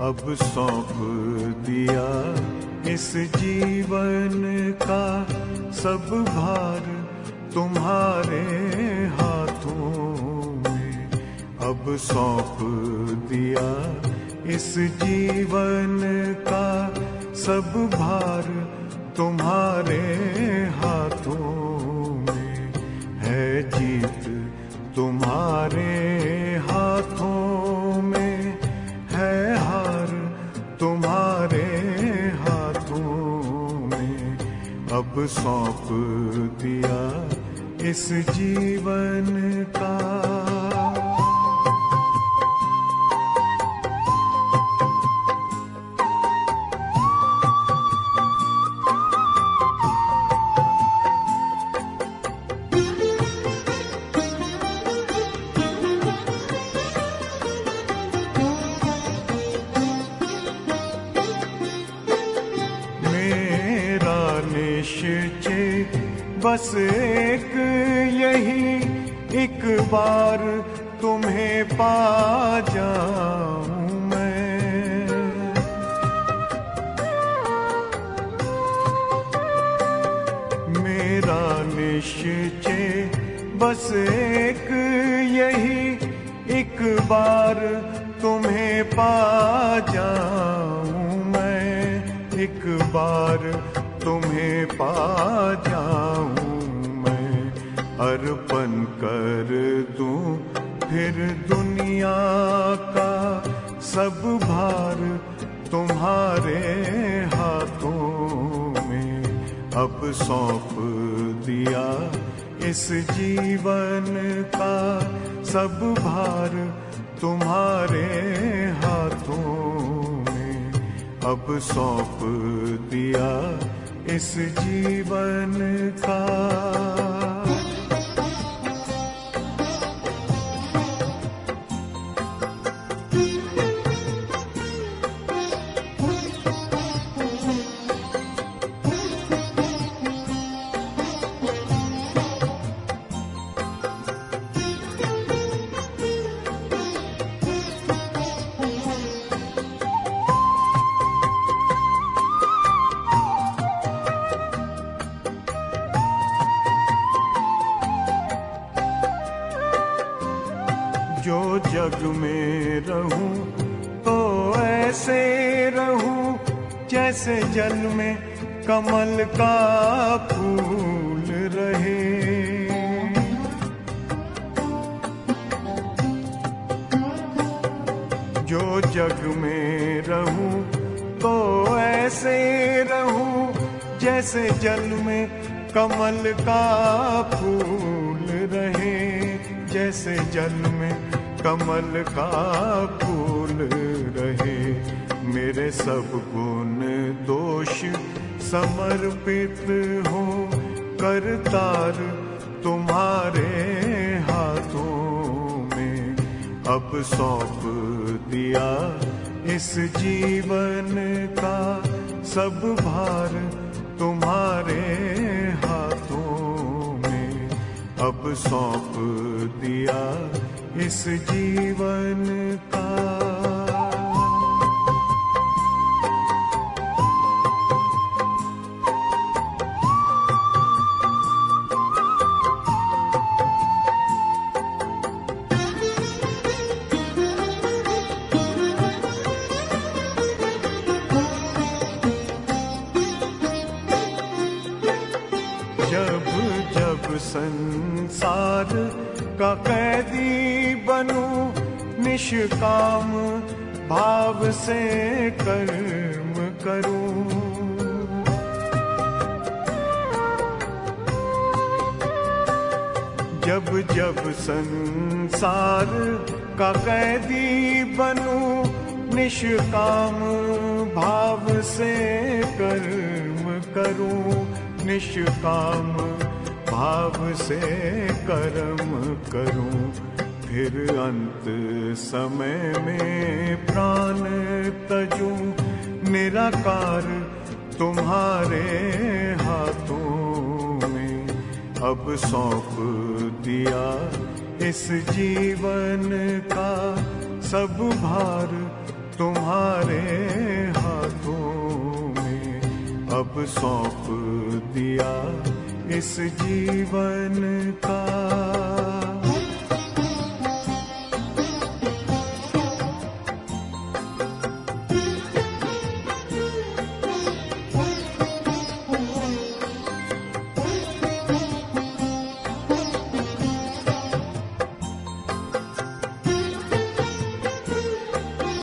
अब सौंप दिया इस जीवन का सब भार तुम्हारे हाथों में। अब सौंप दिया इस जीवन का सब भार तुम्हारे हाथों में। है जीत तुम्हारे हाथों में, है हार तुम्हारे हाथों में। अब सौंप दिया इस जीवन का। निश्चय बस एक यही, एक बार तुम्हें पा जाऊं मैं। मेरा निश्चय बस एक यही, एक बार तुम्हें पा जाऊं मैं। एक बार तुम्हें पा जाऊं मैं। अर्पण कर दूं फिर दुनिया का सब भार तुम्हारे हाथों में। अब सौंप दिया इस जीवन का सब भार तुम्हारे हाथों में। अब सौंप दिया इस जीवन का। जो जग में रहूं तो ऐसे रहूं जैसे जल में कमल का फूल रहे। जो जग में रहूं तो ऐसे रहूं जैसे जल में कमल का फूल रहे। जैसे जल में कमल का फूल रहे। मेरे सब गुण दोष समर्पित हो करतार तुम्हारे हाथों में। अब सौंप दिया इस जीवन का सब भार तुम्हारे हाथों में। अब सौंप दिया इस जीवन का। जब जब संसार का कैदी बनूं, निष्काम भाव से कर्म करूं। जब जब संसार का कैदी बनूं, निष्काम भाव से कर्म करूं। निष्काम भाव से कर्म करूं। फिर अंत समय में प्राण तजूं, निराकार तुम्हारे हाथों में। अब सौंप दिया इस जीवन का सब भार तुम्हारे हाथों में अब सौंप दिया इस जीवन का।